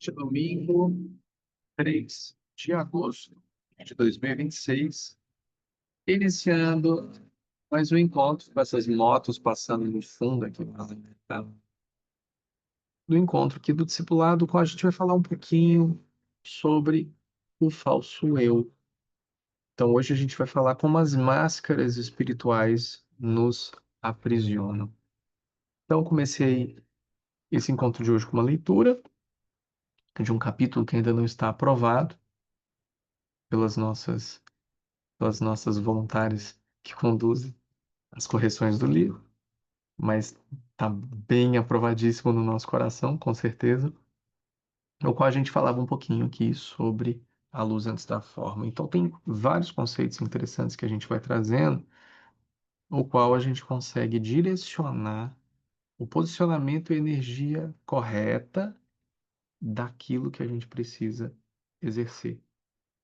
De domingo, 3 de agosto de 2026, iniciando mais um encontro com essas motos passando no fundo aqui, tá? No encontro aqui do discipulado, com a gente vai falar um pouquinho sobre o falso eu. Então, hoje a gente vai falar como as máscaras espirituais nos aprisionam. Então, comecei esse encontro de hoje com uma leitura de um capítulo que ainda não está aprovado pelas nossas voluntárias que conduzem as correções do livro, mas está bem aprovadíssimo no nosso coração, com certeza, no qual a gente falava um pouquinho aqui sobre a luz antes da forma. Então, tem vários conceitos interessantes que a gente vai trazendo, o qual a gente consegue direcionar o posicionamento e energia correta daquilo que a gente precisa exercer,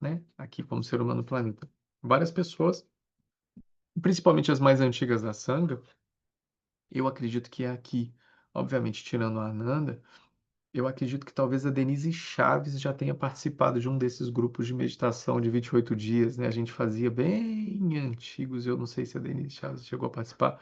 né? Aqui como ser humano no planeta. Várias pessoas, principalmente as mais antigas da Sangha, eu acredito que é aqui, obviamente tirando a Ananda, eu acredito que talvez a Denise Chaves já tenha participado de um desses grupos de meditação de 28 dias, né? A gente fazia bem antigos, eu não sei se a Denise Chaves chegou a participar,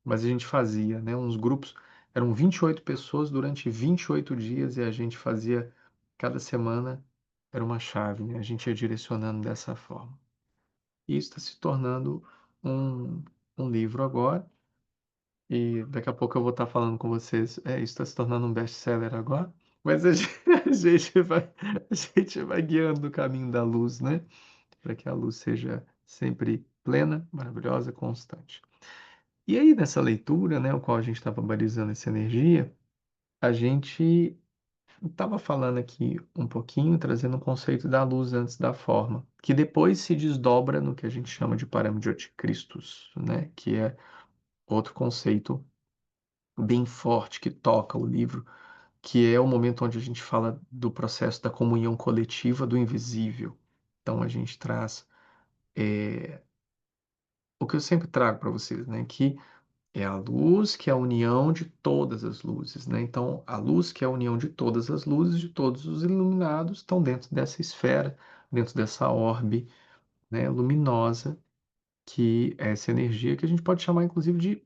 mas a gente fazia, né? Uns grupos, eram 28 pessoas durante 28 dias e a gente fazia, cada semana era uma chave, né? A gente ia direcionando dessa forma. E isso está se tornando um, um livro agora. E daqui a pouco eu vou estar falando com vocês. Isso está se tornando um best-seller agora. Mas a gente, a gente vai guiando o caminho da luz, né? Para que a luz seja sempre plena, maravilhosa, constante. E aí, nessa leitura, né, o qual a gente estava balizando essa energia, a gente estava falando aqui um pouquinho, trazendo o conceito da luz antes da forma, que depois se desdobra no que a gente chama de Paramjyoti Christus, né? Que é outro conceito bem forte que toca o livro, que é o momento onde a gente fala do processo da comunhão coletiva do invisível. Então a gente traz o que eu sempre trago para vocês, né? Que é a luz, que é a união de todas as luzes, né? Então a luz, que é a união de todas as luzes, de todos os iluminados, estão dentro dessa esfera, dentro dessa orbe, né, luminosa, que é essa energia que a gente pode chamar inclusive de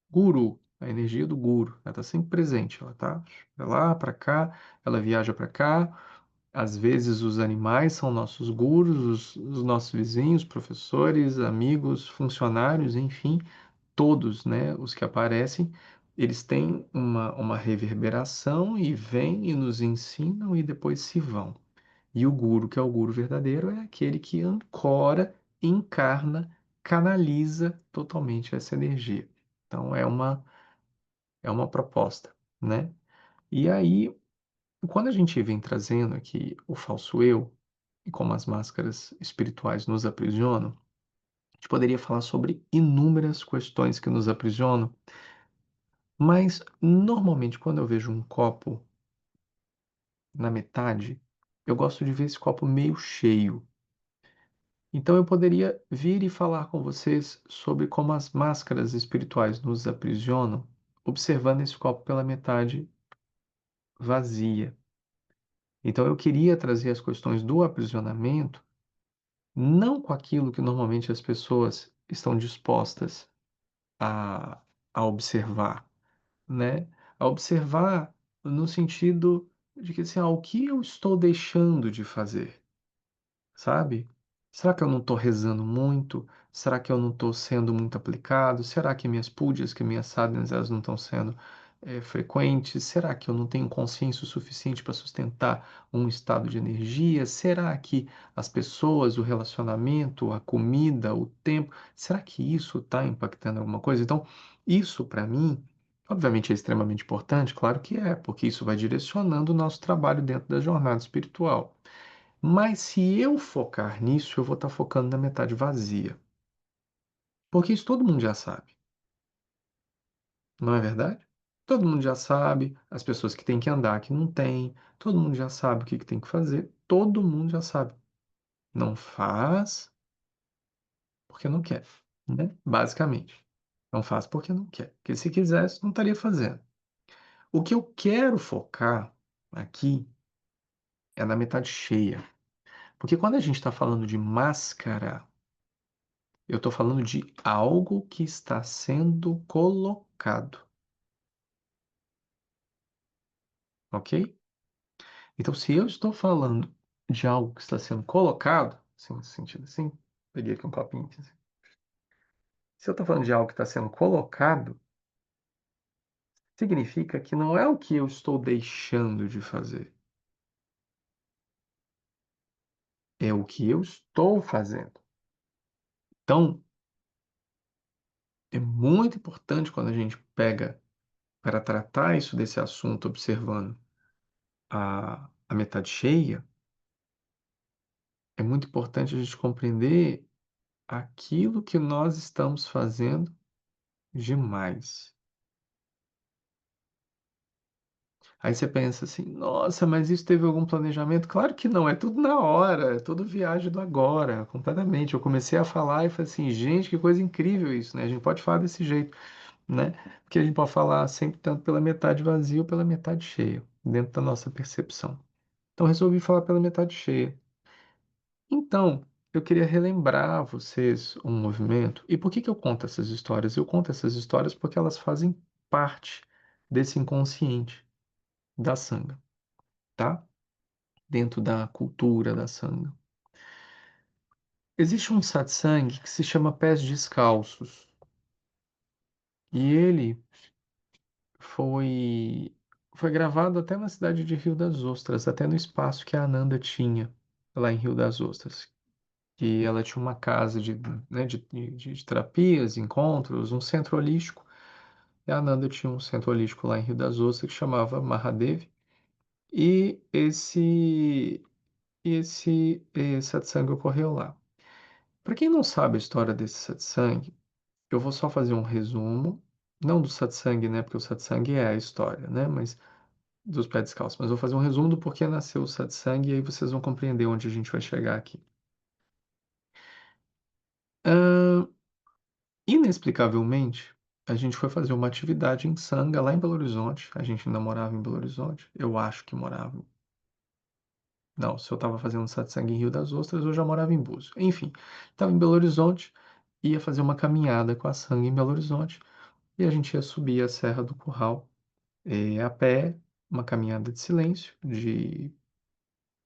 guru, a energia do guru. Ela está sempre presente, ela tá pra lá, para cá, ela viaja para cá. Às vezes os animais são nossos gurus, os nossos vizinhos, professores, amigos, funcionários, enfim, todos, né, os que aparecem, eles têm uma reverberação e vêm e nos ensinam e depois se vão. E o guru, que é o guru verdadeiro, é aquele que ancora, encarna, canaliza totalmente essa energia. Então é uma proposta, né? E aí, quando a gente vem trazendo aqui o falso eu e como as máscaras espirituais nos aprisionam, a gente poderia falar sobre inúmeras questões que nos aprisionam, mas normalmente quando eu vejo um copo na metade, eu gosto de ver esse copo meio cheio. Então eu poderia vir e falar com vocês sobre como as máscaras espirituais nos aprisionam, observando esse copo pela metade vazia. Então eu queria trazer as questões do aprisionamento, não com aquilo que normalmente as pessoas estão dispostas a, a observar, né? A observar no sentido de que assim, o que eu estou deixando de fazer? Sabe? Será que eu não estou rezando muito? Será que eu não estou sendo muito aplicado? Será que minhas pujas, que minhas sadhanas, elas não estão sendo frequentes? Será que eu não tenho consciência o suficiente para sustentar um estado de energia? Será que as pessoas, o relacionamento, a comida, o tempo, será que isso está impactando alguma coisa? Então, isso para mim, obviamente é extremamente importante, claro que é, porque isso vai direcionando o nosso trabalho dentro da jornada espiritual. Mas se eu focar nisso, eu vou estar focando na metade vazia. Porque isso todo mundo já sabe, não é verdade? Todo mundo já sabe, as pessoas que têm que andar que não têm, todo mundo já sabe o que tem que fazer, todo mundo já sabe. Não faz porque não quer, né? Basicamente. Não faz porque não quer. Porque se quisesse, não estaria fazendo. O que eu quero focar aqui é na metade cheia. Porque quando a gente está falando de máscara, eu estou falando de algo que está sendo colocado, ok? Então, se eu estou falando de algo que está sendo colocado, assim, nesse sentido assim, peguei aqui um copinho. Aqui, assim. Se eu estou falando de algo que está sendo colocado, significa que não é o que eu estou deixando de fazer, é o que eu estou fazendo. Então, é muito importante quando a gente pega para tratar isso desse assunto, observando a metade cheia, é muito importante a gente compreender aquilo que nós estamos fazendo demais. Aí você pensa assim, nossa, mas isso teve algum planejamento? Claro que não, é tudo na hora, é tudo viagem do agora, completamente. Eu comecei a falar e falei assim, gente, que coisa incrível isso, né? A gente pode falar desse jeito, né? Porque a gente pode falar sempre tanto pela metade vazia ou pela metade cheia, dentro da nossa percepção. Então resolvi falar pela metade cheia. Então, eu queria relembrar a vocês um movimento. E por que que eu conto essas histórias? Eu conto essas histórias porque elas fazem parte desse inconsciente da sanga, tá? Dentro da cultura da sanga. Existe um satsang que se chama Pés Descalços. E ele foi foi gravado até na cidade de Rio das Ostras, até no espaço que a Ananda tinha lá em Rio das Ostras. Que ela tinha uma casa de, né, de terapias, encontros, um centro holístico. E a Ananda tinha um centro holístico lá em Rio das Ostras que chamava Mahadev. E esse satsang ocorreu lá. Para quem não sabe a história desse satsang, eu vou só fazer um resumo, não do satsang, né, porque o satsang é a história, né, mas dos pés descalços. Mas eu vou fazer um resumo do porquê nasceu o satsang e aí vocês vão compreender onde a gente vai chegar aqui. Ahn, Inexplicavelmente, a gente foi fazer uma atividade em Sanga, lá em Belo Horizonte. A gente ainda morava em Belo Horizonte. Eu acho que morava. Não, se eu estava fazendo satsang em Rio das Ostras, eu já morava em Búzios. Enfim, estava em Belo Horizonte, ia fazer uma caminhada com a Sanga em Belo Horizonte e a gente ia subir a Serra do Curral a pé, uma caminhada de silêncio, de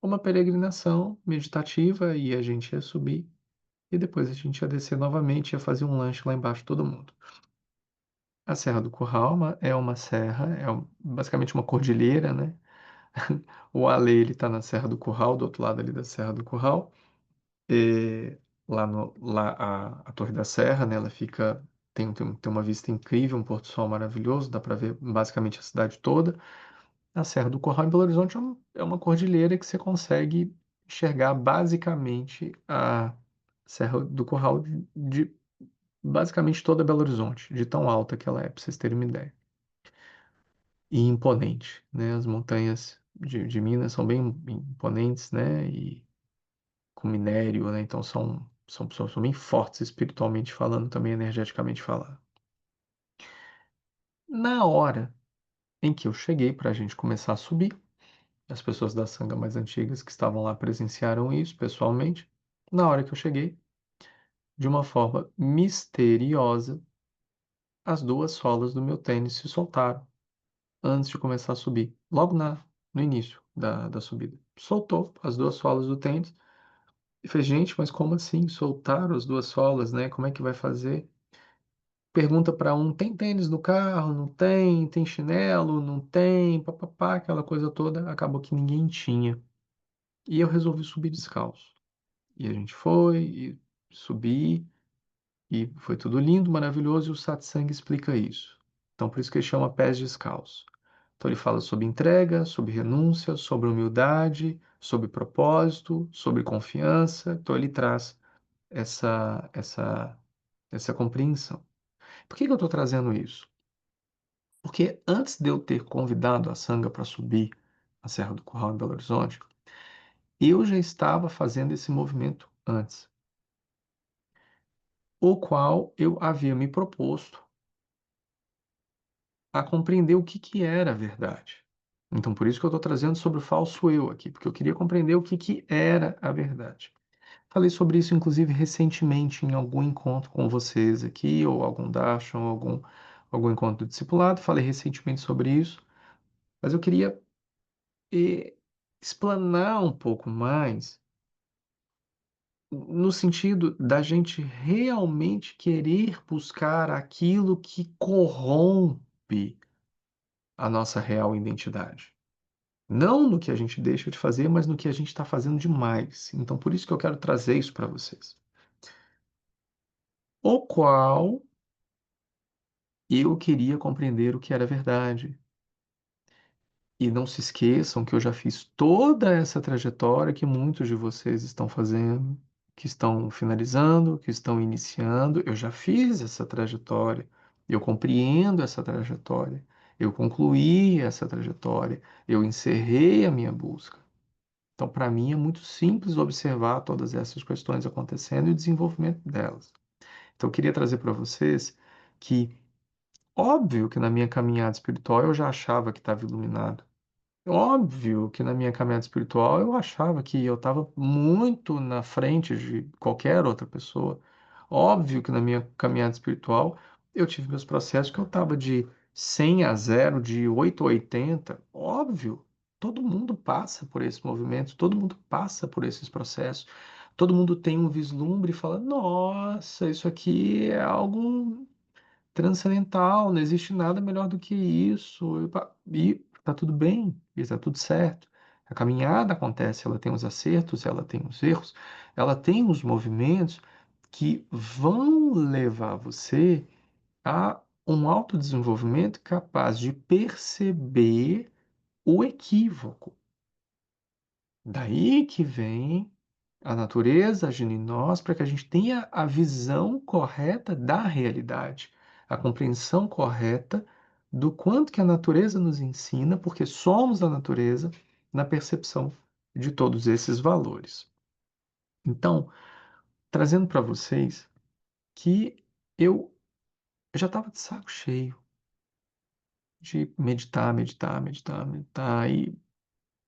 uma peregrinação meditativa e a gente ia subir e depois a gente ia descer novamente, ia fazer um lanche lá embaixo todo mundo. A Serra do Curral é uma serra, basicamente uma cordilheira, né? O Ale, ele tá na Serra do Curral, do outro lado ali da Serra do Curral. E lá, lá a Torre da Serra, né? Ela fica, tem uma vista incrível, um pôr do sol maravilhoso, dá para ver basicamente a cidade toda. A Serra do Curral em Belo Horizonte é uma cordilheira que você consegue enxergar basicamente a Serra do Curral de basicamente toda Belo Horizonte, de tão alta que ela é, para vocês terem uma ideia. E imponente, né? As montanhas de Minas são bem imponentes, né? E com minério, né? Então são bem fortes espiritualmente falando, também energeticamente falando. Na hora em que eu cheguei para a gente começar a subir, as pessoas da sanga mais antigas que estavam lá presenciaram isso pessoalmente. Na hora que eu cheguei, de uma forma misteriosa, as duas solas do meu tênis se soltaram antes de começar a subir, logo no início da subida. Soltou as duas solas do tênis e fez, gente, mas como assim soltaram as duas solas, né? Como é que vai fazer? Pergunta para um, tem tênis no carro? Não tem? Tem chinelo? Não tem? Papapá, aquela coisa toda. Acabou que ninguém tinha. E eu resolvi subir descalço. E a gente foi e subi e foi tudo lindo, maravilhoso, e o satsang explica isso. Então, por isso que ele chama pés descalços. Então, ele fala sobre entrega, sobre renúncia, sobre humildade, sobre propósito, sobre confiança. Então, ele traz essa, essa, essa compreensão. Por que que eu estou trazendo isso? Porque antes de eu ter convidado a Sangha para subir a Serra do Curral em Belo Horizonte, eu já estava fazendo esse movimento antes, o qual eu havia me proposto a compreender o que que era a verdade. Então, por isso que eu estou trazendo sobre o falso eu aqui, porque eu queria compreender o que que era a verdade. Falei sobre isso, inclusive, recentemente em algum encontro com vocês aqui, ou algum darshan, ou algum encontro discipulado. Falei recentemente sobre isso, mas eu queria explanar um pouco mais no sentido da gente realmente querer buscar aquilo que corrompe a nossa real identidade. Não no que a gente deixa de fazer, mas no que a gente está fazendo demais. Então, por isso que eu quero trazer isso para vocês. O qual eu queria compreender o que era verdade. E não se esqueçam que eu já fiz toda essa trajetória que muitos de vocês estão fazendo, que estão finalizando, que estão iniciando. Eu já fiz essa trajetória. Eu compreendo essa trajetória. Eu concluí essa trajetória. Eu encerrei a minha busca. Então, para mim, é muito simples observar todas essas questões acontecendo e o desenvolvimento delas. Então, eu queria trazer para vocês que, óbvio que na minha caminhada espiritual eu já achava que estava iluminado. Óbvio que na minha caminhada espiritual eu achava que eu estava muito na frente de qualquer outra pessoa. Óbvio que na minha caminhada espiritual eu tive meus processos que eu estava de 100 a 0, de 8 a 80. Óbvio, todo mundo passa por esse movimento, todo mundo passa por esses processos. Todo mundo tem um vislumbre e fala: Nossa, isso aqui é algo transcendental, não existe nada melhor do que isso. E tá tudo bem, e tá tudo certo. A caminhada acontece, ela tem os acertos, ela tem os erros, ela tem os movimentos que vão levar você a um autodesenvolvimento capaz de perceber o equívoco. Daí que vem a natureza agindo em nós para que a gente tenha a visão correta da realidade, a compreensão correta do quanto que a natureza nos ensina, porque somos a natureza na percepção de todos esses valores. Então, trazendo para vocês que eu já estava de saco cheio de meditar, meditar, meditar, meditar e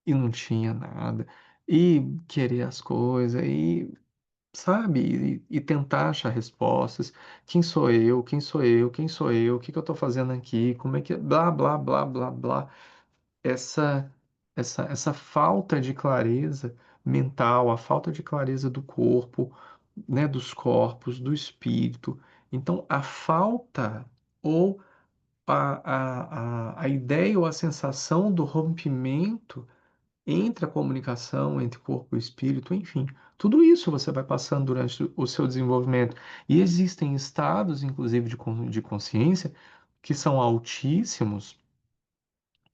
não tinha nada, e querer as coisas, e sabe? E tentar achar respostas. Quem sou eu? Quem sou eu? Quem sou eu? O que que eu estou fazendo aqui? Como é que blá blá blá blá blá. Essa essa falta de clareza mental, a falta de clareza do corpo, né, dos corpos, do espírito. Então, a falta ou a ideia ou a sensação do rompimento entre a comunicação entre corpo e espírito, enfim, tudo isso você vai passando durante o seu desenvolvimento. E existem estados, inclusive, de consciência que são altíssimos,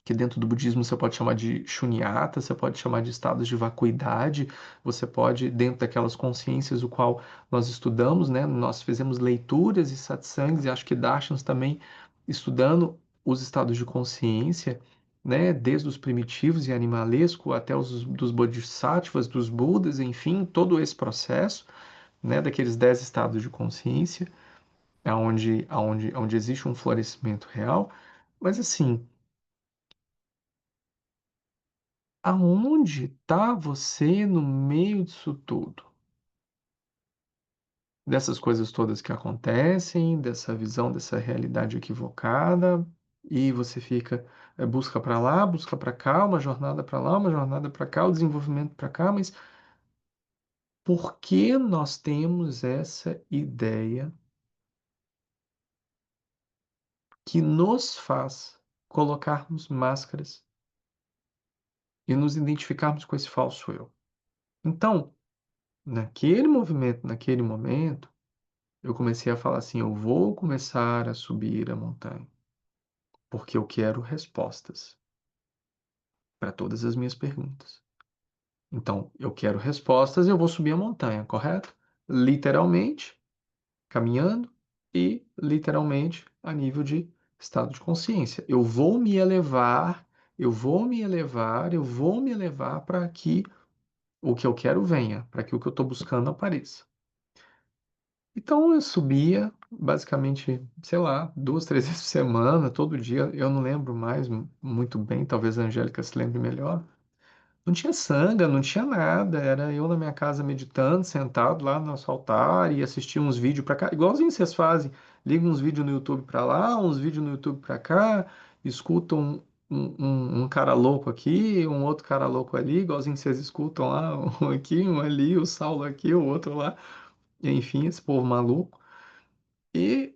que dentro do budismo você pode chamar de shunyata, você pode chamar de estados de vacuidade, você pode, dentro daquelas consciências o qual nós estudamos, né? Nós fizemos leituras e satsangs, e acho que darshans também, estudando os estados de consciência, né? Desde os primitivos e animalesco até os dos bodhisattvas, dos budas, enfim, todo esse processo, né? Daqueles 10 estados de consciência, onde existe um florescimento real, mas assim, aonde está você no meio disso tudo? Dessas coisas todas que acontecem, dessa visão, dessa realidade equivocada, e você fica, busca para lá, busca para cá, uma jornada para lá, uma jornada para cá, o desenvolvimento para cá, mas por que nós temos essa ideia que nos faz colocarmos máscaras e nos identificarmos com esse falso eu? Então, naquele movimento, naquele momento, eu comecei a falar assim: eu vou começar a subir a montanha, porque eu quero respostas para todas as minhas perguntas. Então, eu quero respostas e eu vou subir a montanha, correto? Literalmente, caminhando e literalmente a nível de estado de consciência. Eu vou me elevar, eu vou me elevar, eu vou me elevar para que o que eu quero venha, para que o que eu estou buscando apareça. Então eu subia, basicamente, sei lá, duas, três vezes por semana, todo dia. Eu não lembro mais muito bem, talvez a Angélica se lembre melhor. Não tinha sanga, não tinha nada. Era eu na minha casa meditando, sentado lá no nosso altar e assistia uns vídeos pra cá, igualzinho vocês fazem. Liga uns vídeos no YouTube pra lá, uns vídeos no YouTube pra cá, escuta um cara louco aqui, um outro cara louco ali, igualzinho vocês escutam lá, um aqui, um ali, o Saulo aqui, o outro lá. E, enfim, esse povo maluco. E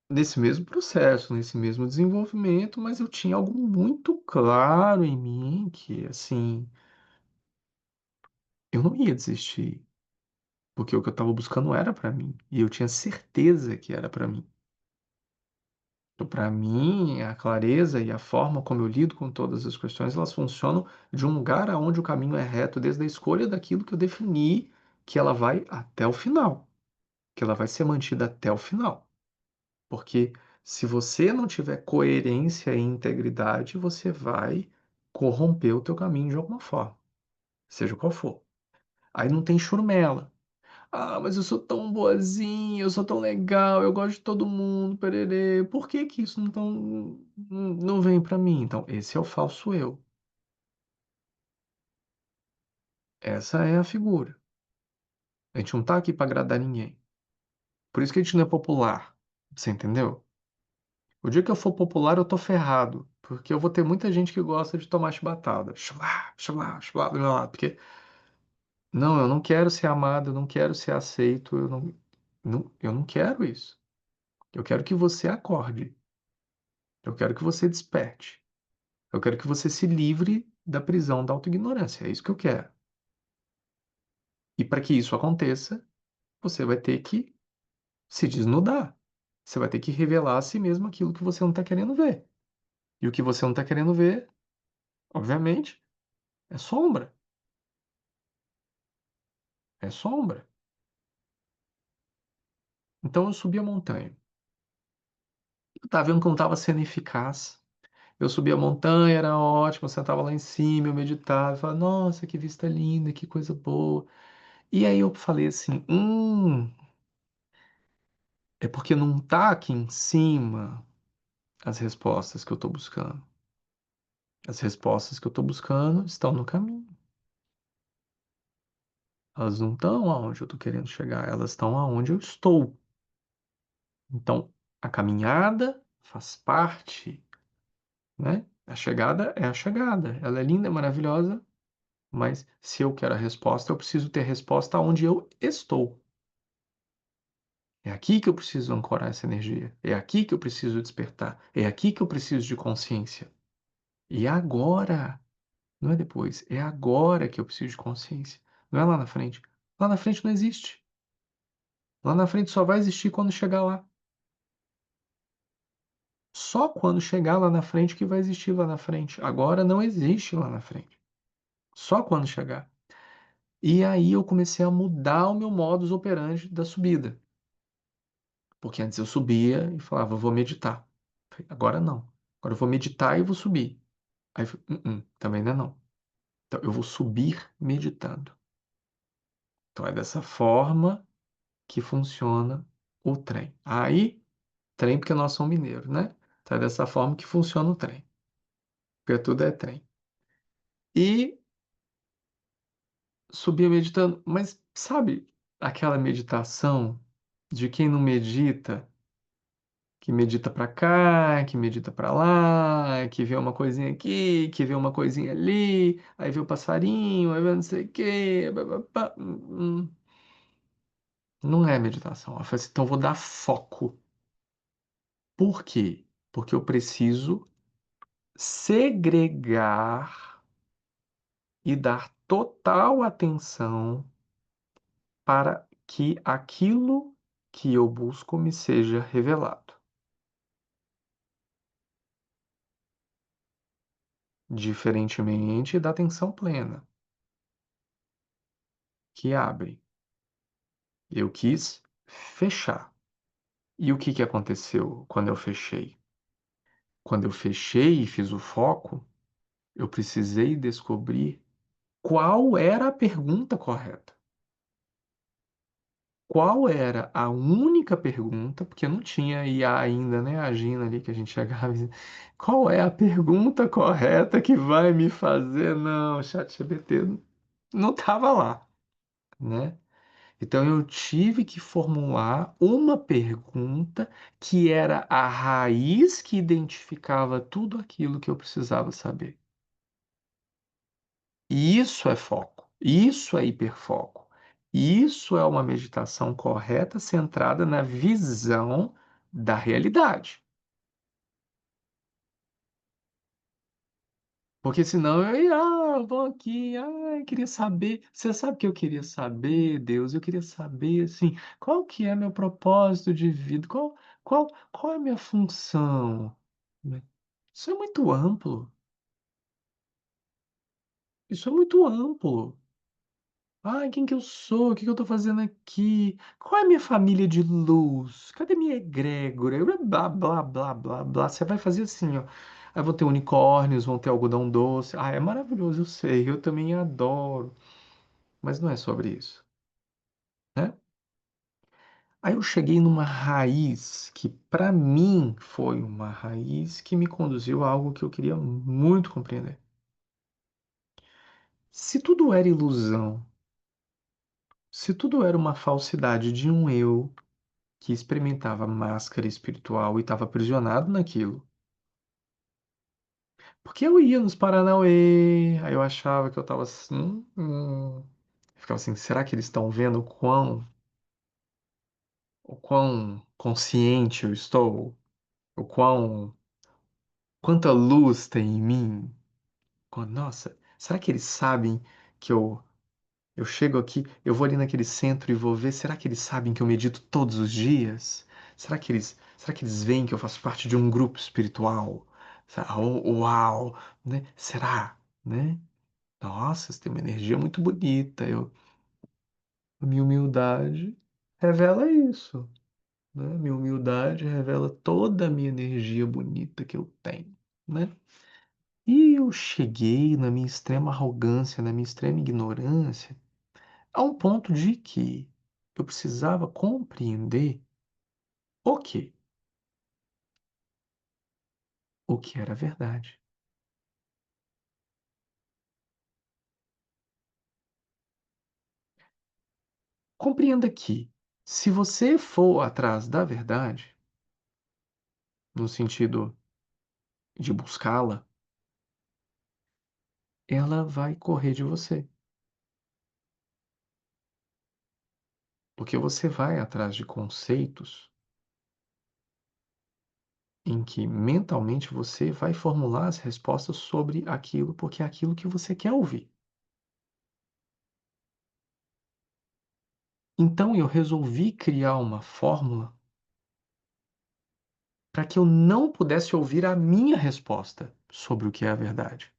nesse mesmo processo, nesse mesmo desenvolvimento, mas eu tinha algo muito claro em mim que, assim, eu não ia desistir. Porque o que eu estava buscando era para mim. E eu tinha certeza que era para mim. Então, para mim, a clareza e a forma como eu lido com todas as questões, elas funcionam de um lugar aonde o caminho é reto, desde a escolha daquilo que eu defini, que ela vai até o final, que ela vai ser mantida até o final. Porque se você não tiver coerência e integridade, você vai corromper o teu caminho de alguma forma, seja qual for. Aí não tem churmela. Ah, mas eu sou tão boazinha, eu sou tão legal, eu gosto de todo mundo, pererê. Por que que isso não vem pra mim? Então, esse é o falso eu. Essa é a figura. A gente não tá aqui pra agradar ninguém. Por isso que a gente não é popular. Você entendeu? O dia que eu for popular, eu tô ferrado. Porque eu vou ter muita gente que gosta de tomar chibatada. Chulá, chulá, chulá do meu lado. Porque, não, eu não quero ser amado, eu não quero ser aceito, eu não quero isso. Eu quero que você acorde. Eu quero que você desperte. Eu quero que você se livre da prisão da autoignorância. É isso que eu quero. E para que isso aconteça, você vai ter que se desnudar. Você vai ter que revelar a si mesmo aquilo que você não está querendo ver. E o que você não está querendo ver, obviamente, é sombra. É sombra. Então eu subi a montanha. Eu estava vendo como estava sendo eficaz. Eu subi a montanha, era ótimo, eu sentava lá em cima, eu meditava, eu falava, nossa, que vista linda, que coisa boa. E aí eu falei assim, é porque não tá aqui em cima as respostas que eu estou buscando. As respostas que eu estou buscando estão no caminho. Elas não estão aonde eu estou querendo chegar, elas estão aonde eu estou. Então, a caminhada faz parte, né? A chegada é a chegada. Ela é linda, é maravilhosa, mas se eu quero a resposta, eu preciso ter a resposta aonde eu estou. É aqui que eu preciso ancorar essa energia. É aqui que eu preciso despertar. É aqui que eu preciso de consciência. E agora. Não é depois, é agora que eu preciso de consciência. Não é lá na frente. Lá na frente não existe. Lá na frente só vai existir quando chegar lá. Só quando chegar lá na frente que vai existir lá na frente. Agora não existe lá na frente. Só quando chegar. E aí eu comecei a mudar o meu modus operandi da subida. Porque antes eu subia e falava, vou meditar. Agora não. Agora eu vou meditar e vou subir. Aí eu falei, também não é não. Então eu vou subir meditando. Então é dessa forma que funciona o trem. Aí, trem porque nós somos mineiros, né? Então é dessa forma que funciona o trem. Porque tudo é trem. E subia meditando, mas sabe aquela meditação de quem não medita, que medita pra cá, que medita pra lá, que vê uma coisinha aqui, que vê uma coisinha ali, aí vê o passarinho, aí vê não sei o quê. Não é meditação. Eu falei assim, então eu vou dar foco. Por quê? Porque eu preciso segregar e dar total atenção para que aquilo que eu busco me seja revelado, diferentemente da atenção plena, que abre. Eu quis fechar. E o que que aconteceu quando eu fechei? Quando eu fechei e fiz o foco, eu precisei descobrir qual era a pergunta correta. qual era a única pergunta, porque não tinha IA ainda, né? A Gina ali que a gente chegava e dizia, qual é a pergunta correta que vai me fazer? Não, ChatGPT não estava lá, né? Então eu tive que formular uma pergunta que era a raiz que identificava tudo aquilo que eu precisava saber. E isso é foco, isso é hiperfoco. Isso é uma meditação correta, centrada na visão da realidade. Porque senão eu ia, vou aqui, eu queria saber. Você sabe o que eu queria saber, Deus? Eu queria saber, assim, qual que é meu propósito de vida? Qual é a minha função? Isso é muito amplo. Isso é muito amplo. Ai, quem que eu sou? O que que eu tô fazendo aqui? Qual é a minha família de luz? Cadê minha egrégora? Blá, blá, blá, blá, blá. Você vai fazer assim, ó. Aí vão ter unicórnios, vão ter algodão doce. Ah, é maravilhoso, eu sei. Eu também adoro. Mas não é sobre isso, né? Aí eu cheguei numa raiz que, para mim, foi uma raiz que me conduziu a algo que eu queria muito compreender. Se tudo era ilusão, se tudo era uma falsidade de um eu que experimentava máscara espiritual e estava aprisionado naquilo. Porque eu ia nos Paranauê, aí eu achava que eu estava assim, eu ficava assim, será que eles estão vendo o quão consciente eu estou? O quanta luz tem em mim? Nossa, será que eles sabem que eu chego aqui, eu vou ali naquele centro e vou ver, será que eles sabem que eu medito todos os dias? Será que eles veem que eu faço parte de um grupo espiritual? Uau, né? Será, né? Nossa, você tem uma energia muito bonita. Minha humildade revela isso, né? Minha humildade revela toda a minha energia bonita que eu tenho, né? E eu cheguei na minha extrema arrogância, na minha extrema ignorância, a um ponto de que eu precisava compreender o quê? O que era verdade. Compreenda que, se você for atrás da verdade, no sentido de buscá-la, ela vai correr de você. Porque você vai atrás de conceitos em que mentalmente você vai formular as respostas sobre aquilo, porque é aquilo que você quer ouvir. Então eu resolvi criar uma fórmula para que eu não pudesse ouvir a minha resposta sobre o que é a verdade.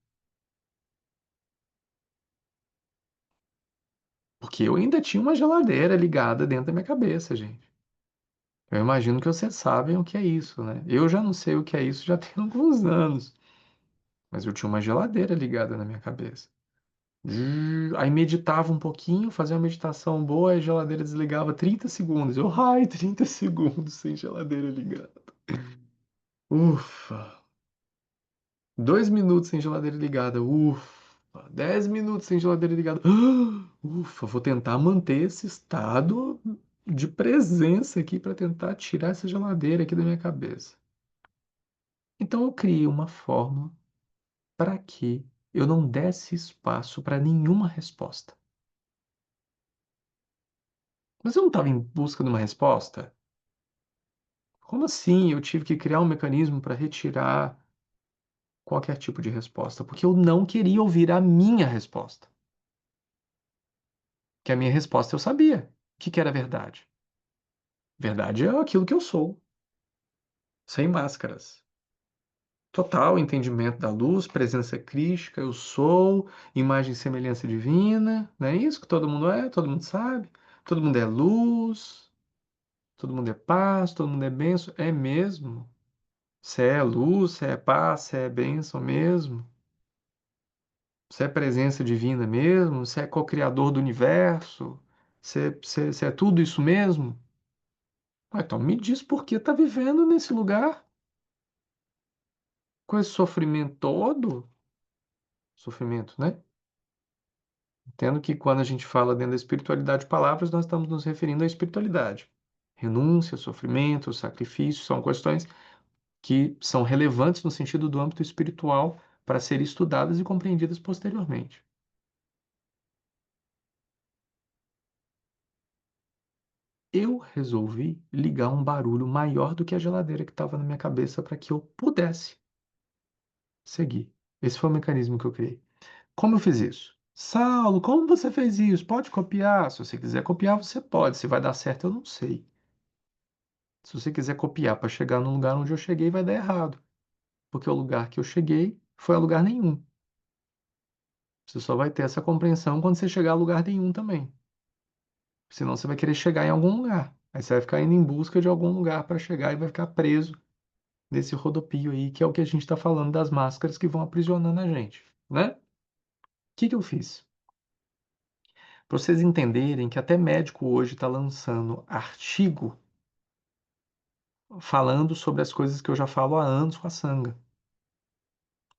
Porque eu ainda tinha uma geladeira ligada dentro da minha cabeça, gente. Eu imagino que vocês sabem o que é isso, né? Eu já não sei o que é isso já tem alguns anos. Mas eu tinha uma geladeira ligada na minha cabeça. Aí meditava um pouquinho, fazia uma meditação boa, a geladeira desligava 30 segundos. Ai, 30 segundos sem geladeira ligada. Ufa. 2 minutos sem geladeira ligada. Ufa. 10 minutos sem geladeira ligada. Ufa, vou tentar manter esse estado de presença aqui para tentar tirar essa geladeira aqui da minha cabeça. Então eu criei uma forma para que eu não desse espaço para nenhuma resposta. Mas eu não estava em busca de uma resposta? Como assim? Eu tive que criar um mecanismo para retirar qualquer tipo de resposta, porque eu não queria ouvir a minha resposta. Que a minha resposta eu sabia. O que que era verdade? Verdade é aquilo que eu sou, sem máscaras. Total entendimento da luz, presença crística, eu sou, imagem e semelhança divina, não é isso que todo mundo é, todo mundo sabe? Todo mundo é luz, todo mundo é paz, todo mundo é bênção, é mesmo? Você é luz, você é paz, você é bênção mesmo? Você é presença divina mesmo? Você é co-criador do universo? Você é tudo isso mesmo? Ah, então me diz por que tá vivendo nesse lugar com esse sofrimento todo? Sofrimento, né? Entendo que quando a gente fala dentro da espiritualidade de palavras, nós estamos nos referindo à espiritualidade. Renúncia, sofrimento, sacrifício são questões que são relevantes no sentido do âmbito espiritual para serem estudadas e compreendidas posteriormente. Eu resolvi ligar um barulho maior do que a geladeira que estava na minha cabeça para que eu pudesse seguir. Esse foi o mecanismo que eu criei. Como eu fiz isso? Saulo, como você fez isso? Pode copiar? Se você quiser copiar, você pode. Se vai dar certo, eu não sei. Se você quiser copiar para chegar no lugar onde eu cheguei, vai dar errado. Porque o lugar que eu cheguei foi a lugar nenhum. Você só vai ter essa compreensão quando você chegar a lugar nenhum também. Senão você vai querer chegar em algum lugar. Aí você vai ficar indo em busca de algum lugar para chegar e vai ficar preso nesse rodopio aí, que é o que a gente está falando das máscaras que vão aprisionando a gente, né? O que que eu fiz? Para vocês entenderem que até médico hoje está lançando artigo falando sobre as coisas que eu já falo há anos com a sanga.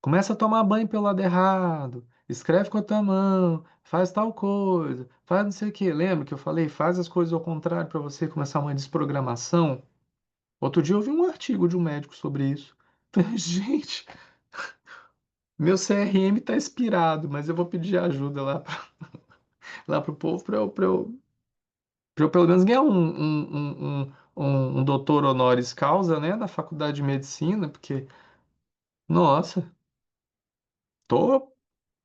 Começa a tomar banho pelo lado errado, escreve com a tua mão, faz tal coisa, faz não sei o quê. Lembra que eu falei, faz as coisas ao contrário para você começar uma desprogramação? Outro dia eu vi um artigo de um médico sobre isso. Falei, gente, meu CRM tá expirado, mas eu vou pedir ajuda lá, lá pro povo pra eu pelo menos ganhar um doutor honoris causa, né, da faculdade de medicina, porque, nossa, tô,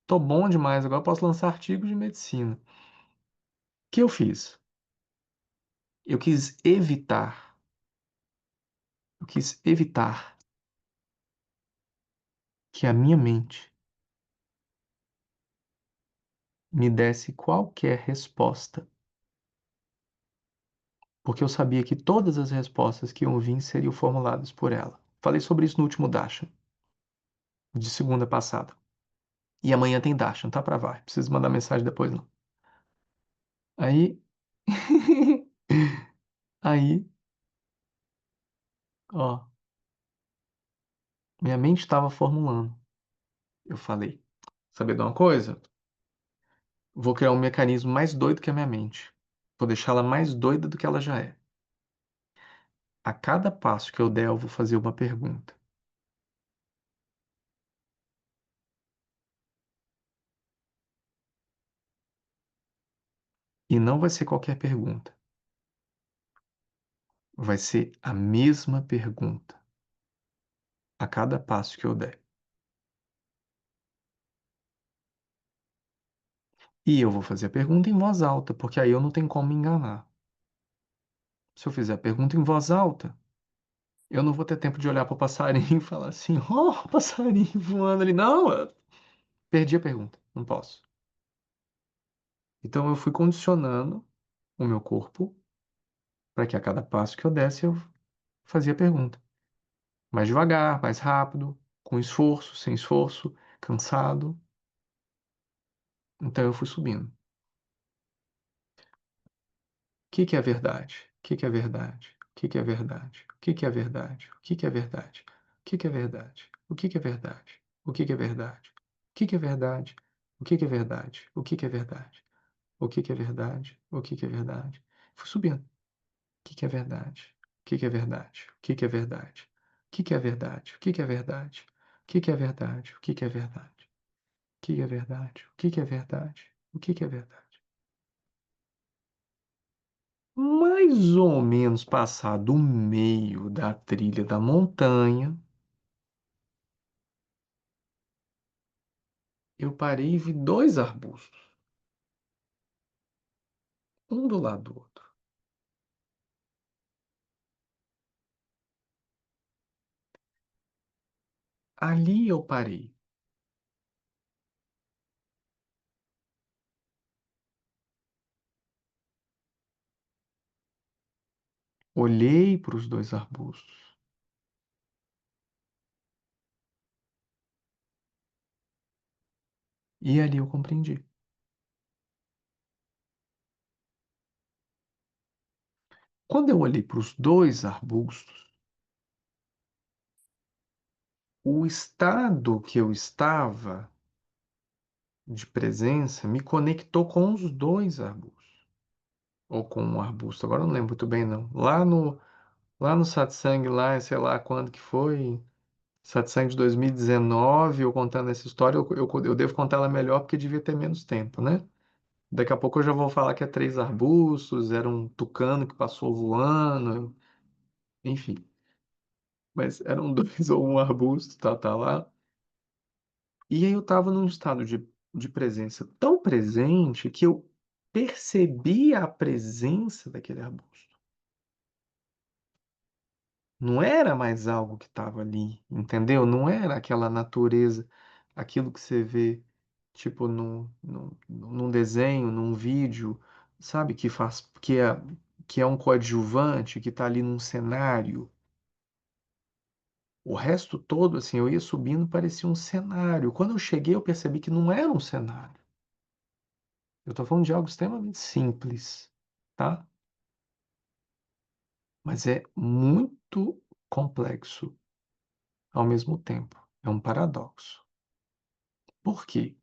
tô bom demais, agora eu posso lançar artigos de medicina. O que eu fiz? Eu quis evitar que a minha mente me desse qualquer resposta, porque eu sabia que todas as respostas que iam vir seriam formuladas por ela. Falei sobre isso no último Darshan, de segunda passada. E amanhã tem Darshan, tá pra vai. Preciso mandar mensagem depois, não. Aí, aí, ó, minha mente estava formulando. Eu falei, saber de uma coisa? Vou criar um mecanismo mais doido que a minha mente. Vou deixá-la mais doida do que ela já é. A cada passo que eu der, eu vou fazer uma pergunta. E não vai ser qualquer pergunta. Vai ser a mesma pergunta a cada passo que eu der. E eu vou fazer a pergunta em voz alta, porque aí eu não tenho como me enganar. Se eu fizer a pergunta em voz alta, eu não vou ter tempo de olhar para o passarinho e falar assim: oh, passarinho voando ali. Não, eu perdi a pergunta. Não posso. Então eu fui condicionando o meu corpo para que a cada passo que eu desse, eu fazia a pergunta. Mais devagar, mais rápido, com esforço, sem esforço, cansado. Então eu fui subindo. Que é verdade? O que é verdade? O que é verdade? O que é verdade? O que é verdade? O que é verdade? O que é verdade? O que é verdade? O que é verdade? O que é verdade? O que é verdade? O que é verdade? O que é verdade? Fui subindo. O que é verdade? O que é verdade? O que é verdade? O que é verdade? O que é verdade? O que é verdade? O que é verdade? O que é verdade? O que é verdade? O que é verdade? Mais ou menos passado o meio da trilha da montanha, eu parei e vi dois arbustos, um do lado do outro. Ali eu parei, olhei para os dois arbustos e ali eu compreendi. Quando eu olhei para os dois arbustos, o estado que eu estava de presença me conectou com os dois arbustos. Ou com um arbusto, agora eu não lembro muito bem, não. Lá no satsang, lá, sei lá quando que foi, satsang de 2019, eu contando essa história, eu devo contar ela melhor porque devia ter menos tempo, né? Daqui a pouco eu já vou falar que é três arbustos, era um tucano que passou voando, enfim. Mas eram dois ou um arbusto, tá lá. E aí eu estava num estado de presença tão presente que eu percebi a presença daquele arbusto. Não era mais algo que estava ali, entendeu? Não era aquela natureza, aquilo que você vê, tipo, num desenho, num vídeo, sabe? Que é um coadjuvante, que está ali num cenário. O resto todo, assim, eu ia subindo, parecia um cenário. Quando eu cheguei, eu percebi que não era um cenário. Eu estou falando de algo extremamente simples, tá? Mas é muito complexo ao mesmo tempo. É um paradoxo. Por quê?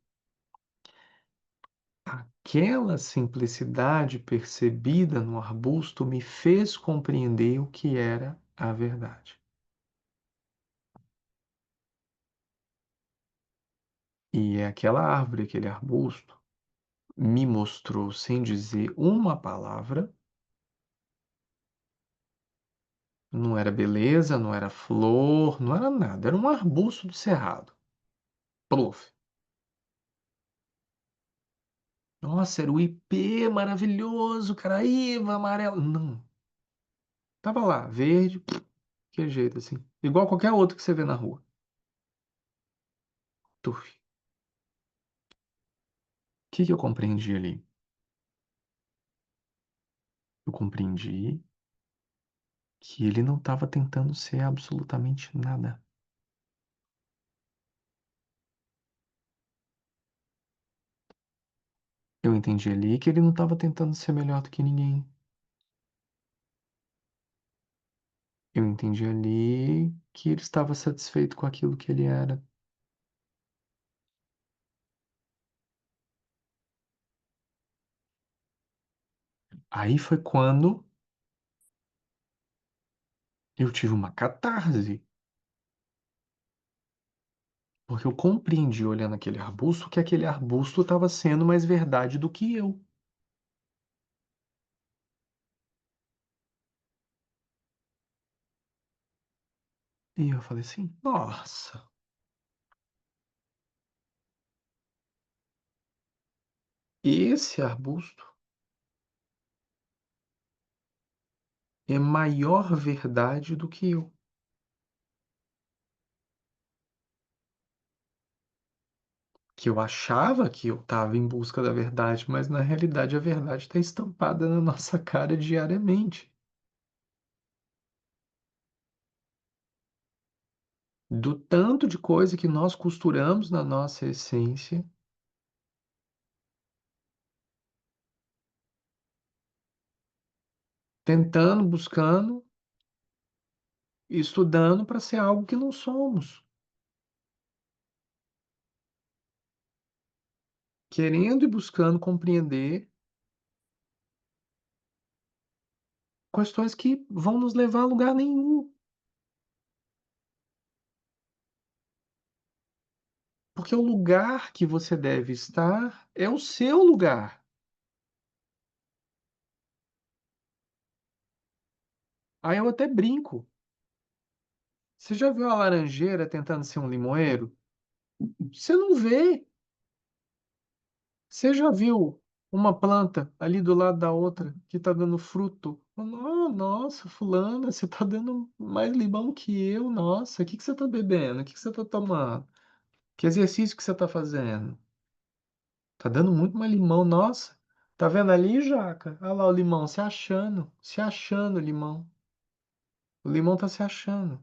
Aquela simplicidade percebida no arbusto me fez compreender o que era a verdade. E é aquela árvore, aquele arbusto, me mostrou sem dizer uma palavra. Não era beleza, não era flor, não era nada. Era um arbusto do cerrado. Pluf. Nossa, era o ipê maravilhoso, Caraíva, amarelo. Não. Tava lá, verde, que jeito assim. Igual qualquer outro que você vê na rua. Tuf. O que que eu compreendi ali? Eu compreendi que ele não estava tentando ser absolutamente nada. Eu entendi ali que ele não estava tentando ser melhor do que ninguém. Eu entendi ali que ele estava satisfeito com aquilo que ele era. Aí foi quando eu tive uma catarse, porque eu compreendi olhando aquele arbusto que aquele arbusto estava sendo mais verdade do que eu. E eu falei assim: nossa, esse arbusto é maior verdade do que eu. Que eu achava que eu estava em busca da verdade, mas na realidade a verdade está estampada na nossa cara diariamente. Do tanto de coisa que nós costuramos na nossa essência, tentando, buscando, estudando para ser algo que não somos, querendo e buscando compreender questões que vão nos levar a lugar nenhum. Porque o lugar que você deve estar é o seu lugar. Aí eu até brinco. Você já viu a laranjeira tentando ser um limoeiro? Você não vê. Você já viu uma planta ali do lado da outra que está dando fruto? Oh, nossa, fulana, você está dando mais limão que eu. Nossa, o que que você está bebendo? O que que você está tomando? Que exercício que você está fazendo? Tá dando muito mais limão, nossa. Tá vendo ali, Jaca? Olha lá o limão se achando o limão. O limão tá se achando.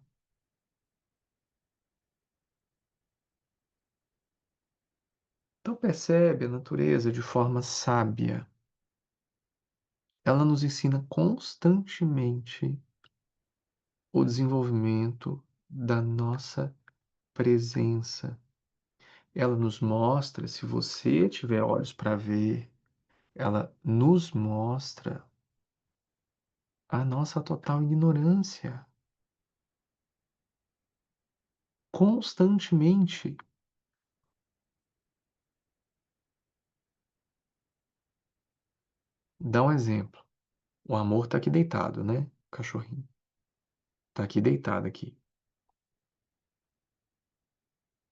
Então percebe a natureza de forma sábia. ela nos ensina constantemente o desenvolvimento da nossa presença. Ela nos mostra, se você tiver olhos para ver, ela nos mostra a nossa total ignorância constantemente. Dá um exemplo. O amor tá aqui deitado, né? O cachorrinho. Tá aqui deitado aqui.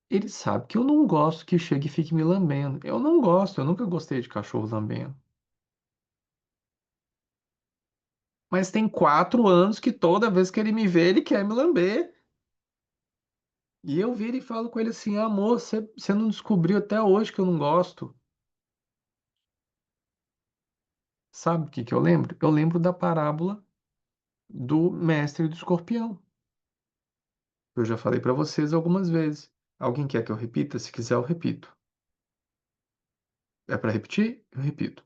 Ele sabe que eu não gosto que chegue e fique me lambendo. Eu não gosto, eu nunca gostei de cachorro lambendo. Mas tem 4 anos que toda vez que ele me vê, ele quer me lamber. E eu viro e falo com ele assim: amor, você não descobriu até hoje que eu não gosto. Sabe o que que eu lembro? Eu lembro da parábola do mestre do escorpião. Eu já falei para vocês algumas vezes. Alguém quer que eu repita? Se quiser, eu repito. É para repetir? Eu repito.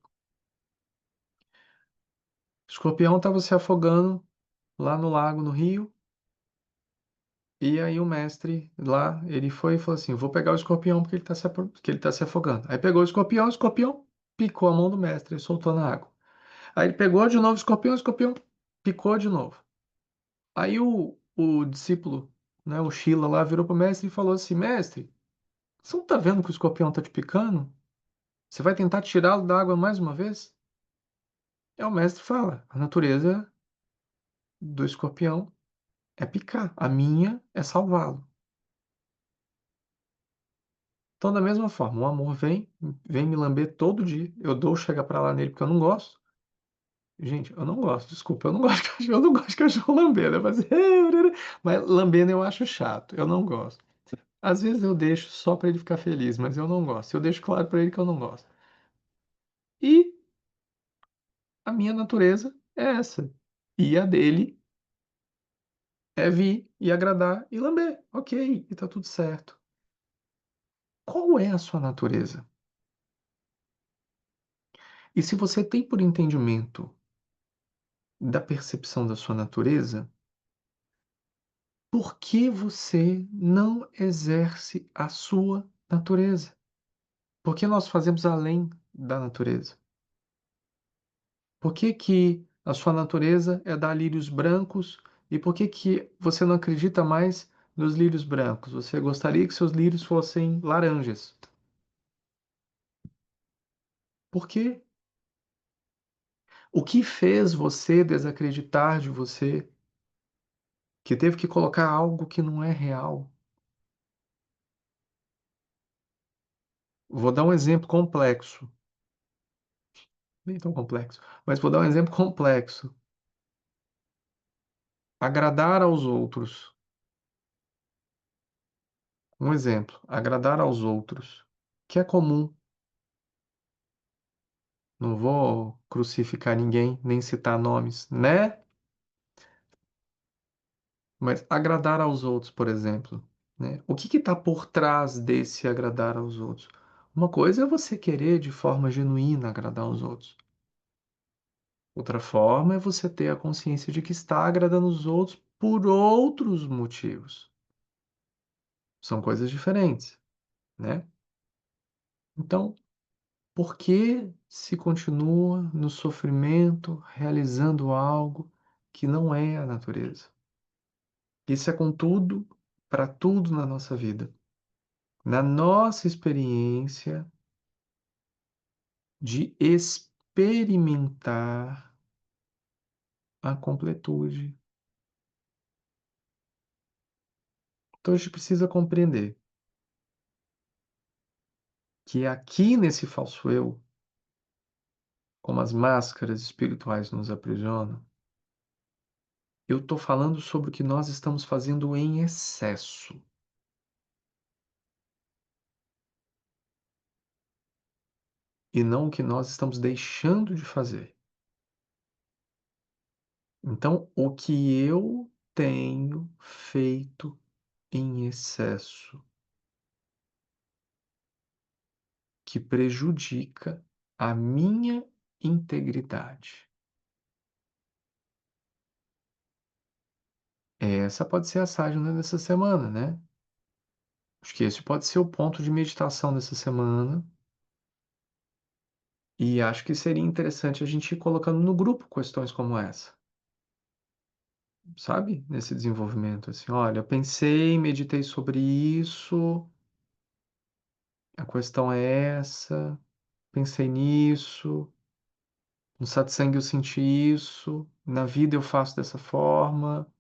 O escorpião estava se afogando lá no lago, no rio. E aí o mestre lá, ele foi e falou assim: vou pegar o escorpião porque ele tá se afogando. Aí pegou o escorpião picou a mão do mestre e soltou na água. Aí ele pegou de novo o escorpião picou de novo. Aí o discípulo, né, o Sheila lá, virou pro mestre e falou assim: mestre, você não tá vendo que o escorpião tá te picando? Você vai tentar tirá-lo da água mais uma vez? É o mestre fala: a natureza do escorpião é picar, a minha é salvá-lo. Então, da mesma forma, o amor vem me lamber todo dia. Eu dou chega pra lá nele porque eu não gosto. Gente, eu não gosto, desculpa, eu não gosto de cachorro, eu não gosto de cachorro lambendo. Mas lambendo eu acho chato, eu não gosto. Às vezes eu deixo só pra ele ficar feliz, mas eu não gosto. Eu deixo claro pra ele que eu não gosto. E a minha natureza é essa. E a dele é vir e agradar e lamber. Ok, e tá tudo certo. Qual é a sua natureza? E se você tem por entendimento da percepção da sua natureza, por que você não exerce a sua natureza? Por que nós fazemos além da natureza? Por que que a sua natureza é dar lírios brancos e por que que você não acredita mais nos lírios brancos? Você gostaria que seus lírios fossem laranjas. Por quê? O que fez você desacreditar de você, que teve que colocar algo que não é real? Vou dar um exemplo complexo, nem tão complexo, mas vou dar um exemplo complexo. Agradar aos outros. Um exemplo, agradar aos outros, que é comum. Não vou crucificar ninguém, nem citar nomes, né? Mas agradar aos outros, por exemplo, né? O que está por trás desse agradar aos outros? Uma coisa é você querer de forma genuína agradar aos outros. Outra forma é você ter a consciência de que está agradando os outros por outros motivos. São coisas diferentes, né? Então, por que se continua no sofrimento realizando algo que não é a natureza? Isso é com tudo, para tudo na nossa vida. Na nossa experiência de experimentar a completude. Então a gente precisa compreender que aqui nesse falso eu, como as máscaras espirituais nos aprisionam, eu estou falando sobre o que nós estamos fazendo em excesso. E não o que nós estamos deixando de fazer. Então, o que eu tenho feito em excesso que prejudica a minha integridade. essa pode ser a sádiona dessa semana, né? Acho que esse pode ser o ponto de meditação dessa semana. E acho que seria interessante a gente ir colocando no grupo questões como essa, sabe? Nesse desenvolvimento, assim, olha, pensei, meditei sobre isso, a questão é essa, pensei nisso, no satsang eu senti isso, na vida eu faço dessa forma,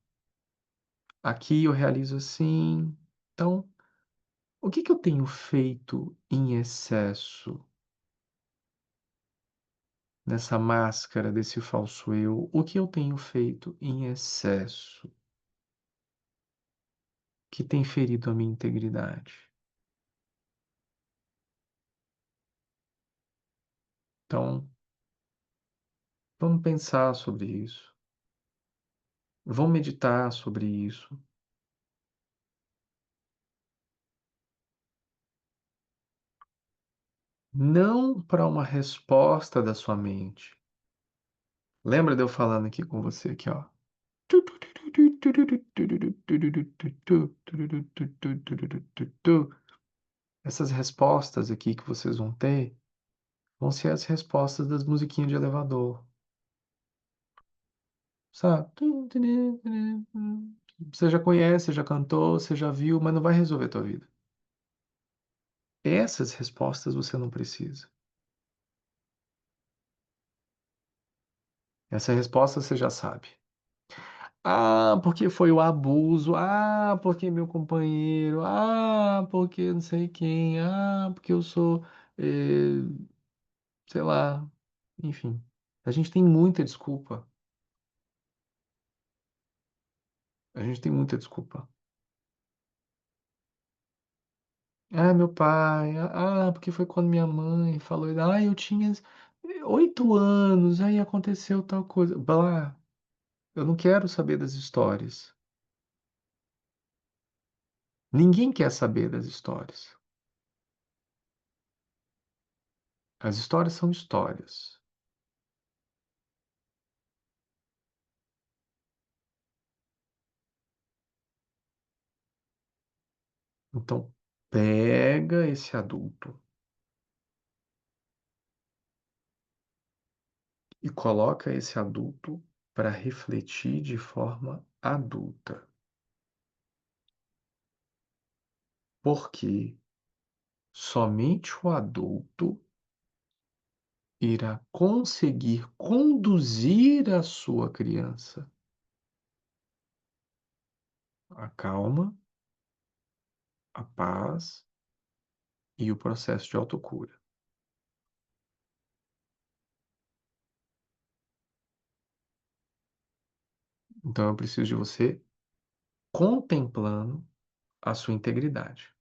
aqui eu realizo assim. Então, o que que eu tenho feito em excesso nessa máscara desse falso eu? O que eu tenho feito em excesso que tem ferido a minha integridade? Então, vamos pensar sobre isso. Vamos meditar sobre isso. Não para uma resposta da sua mente. Lembra de eu falando aqui com você aqui, ó? Essas respostas aqui que vocês vão ter vão ser as respostas das musiquinhas de elevador, sabe? Você já conhece, já cantou, você já viu, mas não vai resolver a tua vida. Essas respostas você não precisa. Essa resposta você já sabe. Ah, porque foi o abuso. Ah, porque meu companheiro. Ah, porque não sei quem. Ah, porque eu sou, eh, sei lá. Enfim, a gente tem muita desculpa. A gente tem muita desculpa. Ah, meu pai. Ah, porque foi quando minha mãe falou. Ah, eu tinha 8 anos. Aí aconteceu tal coisa. Blá. Eu não quero saber das histórias. Ninguém quer saber das histórias. As histórias são histórias. Então, pega esse adulto e coloca esse adulto para refletir de forma adulta. Porque somente o adulto irá conseguir conduzir a sua criança à calma, à paz e o processo de autocura. Então, eu preciso de você contemplando a sua integridade.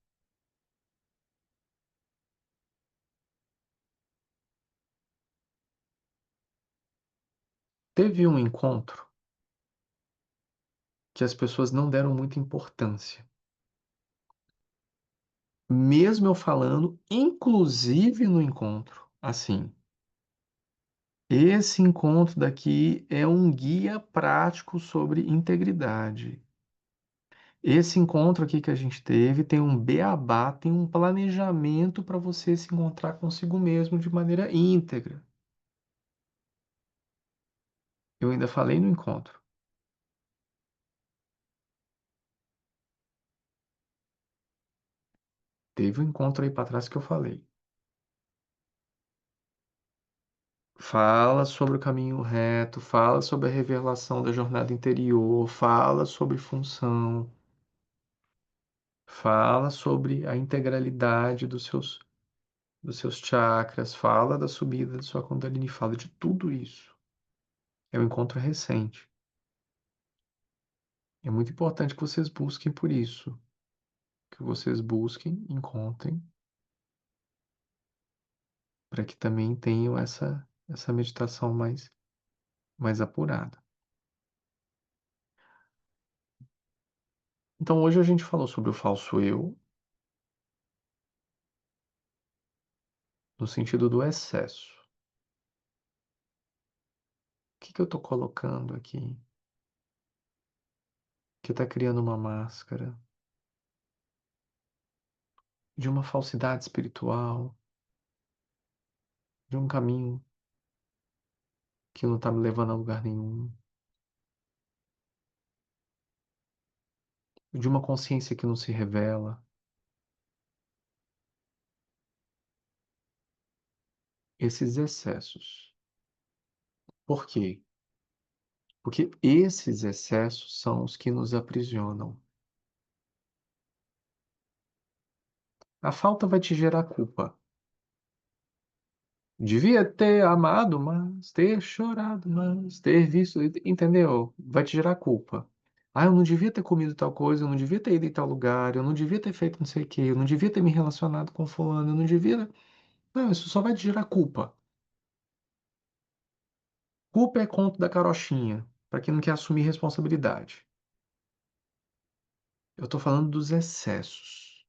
Teve um encontro que as pessoas não deram muita importância. Mesmo eu falando, inclusive no encontro, assim, esse encontro daqui é um guia prático sobre integridade. Esse encontro aqui que a gente teve tem um beabá, tem um planejamento para você se encontrar consigo mesmo de maneira íntegra. Eu ainda falei no encontro. Teve um encontro aí para trás que eu falei. Fala sobre o caminho reto, fala sobre a revelação da jornada interior, fala sobre função. Fala sobre a integralidade dos seus chakras, fala da subida da sua Kundalini, fala de tudo isso. É um encontro recente. É muito importante que vocês busquem por isso, que vocês busquem, encontrem, para que também tenham essa meditação mais apurada. Então, hoje a gente falou sobre o falso eu, no sentido do excesso. O que que eu estou colocando aqui? que está criando uma máscara de uma falsidade espiritual, de um caminho que não está me levando a lugar nenhum, de uma consciência que não se revela. Esses excessos. Por quê? Porque esses excessos são os que nos aprisionam. A falta vai te gerar culpa. Devia ter amado mais, ter chorado mais, ter visto, entendeu? Vai te gerar culpa. Ah, eu não devia ter comido tal coisa, eu não devia ter ido em tal lugar, eu não devia ter feito não sei o quê, eu não devia ter me relacionado com fulano, eu não devia. Não, isso só vai te gerar culpa. Culpa é conto da carochinha, para quem não quer assumir responsabilidade. Eu tô falando dos excessos.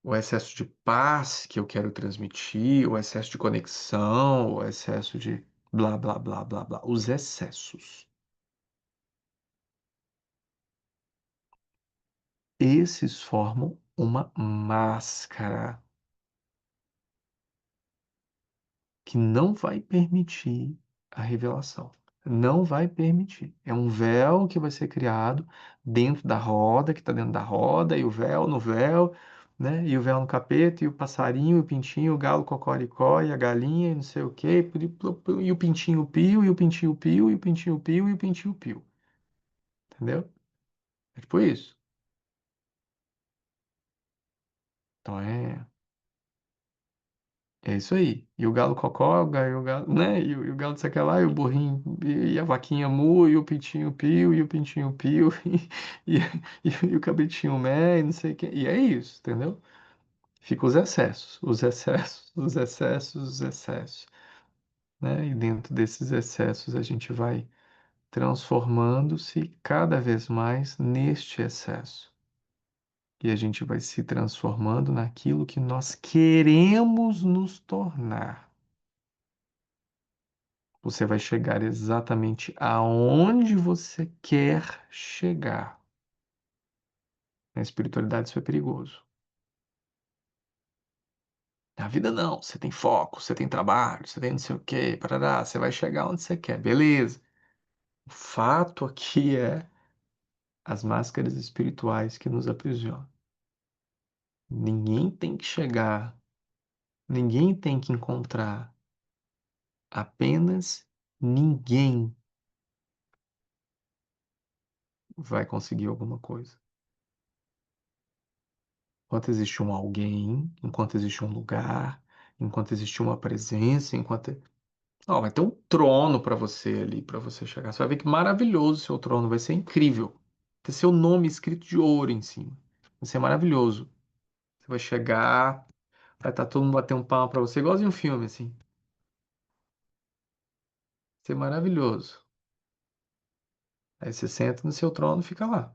O excesso de paz que eu quero transmitir, o excesso de conexão, o excesso de blá, blá, blá, blá, blá. Os excessos. Esses formam uma máscara que não vai permitir a revelação. Não vai permitir. É um véu que vai ser criado dentro da roda, que está dentro da roda, e o véu no véu, né? E o véu no capeta, e o passarinho, e o pintinho, o galo, o cocoricó, e a galinha, e não sei o quê, e o pintinho pio, e o pintinho pio, e o pintinho pio, e o pintinho pio. Entendeu? É tipo isso. Então é isso aí. E o galo cocó, e o galo, né? E o galo não sei o que lá, e o burrinho, e a vaquinha mu, e o pintinho pio, e o pintinho pio, e o cabritinho mé, e não sei o que. E é isso, entendeu? Fica os excessos, os excessos, os excessos, os excessos, né? E dentro desses excessos a gente vai transformando-se cada vez mais neste excesso. E a gente vai se transformando naquilo que nós queremos nos tornar. Você vai chegar exatamente aonde você quer chegar. Na espiritualidade isso é perigoso. Na vida não, você tem foco, você tem trabalho, você tem não sei o quê, parará, você vai chegar onde você quer, beleza. O fato aqui é as máscaras espirituais que nos aprisionam. Ninguém tem que chegar, ninguém tem que encontrar, apenas ninguém vai conseguir alguma coisa. Enquanto existe um alguém, enquanto existe um lugar, enquanto existe uma presença, enquanto. Ó, vai ter um trono para você ali, para você chegar. Você vai ver que maravilhoso o seu trono, vai ser incrível. Ter seu nome escrito de ouro em cima. Vai ser maravilhoso. Você vai chegar, vai estar todo mundo batendo um palma para você, igualzinho um filme, assim. Vai ser maravilhoso. Aí você senta no seu trono e fica lá.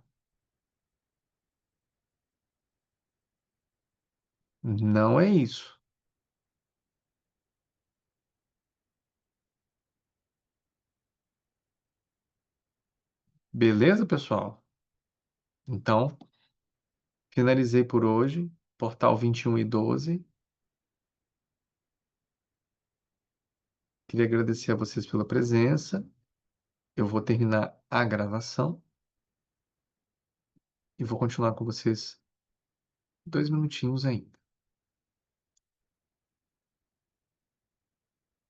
Não é isso. Beleza, pessoal? Então, finalizei por hoje. Portal 21 e 12. Queria agradecer a vocês pela presença. Eu vou terminar a gravação e vou continuar com vocês 2 minutinhos ainda.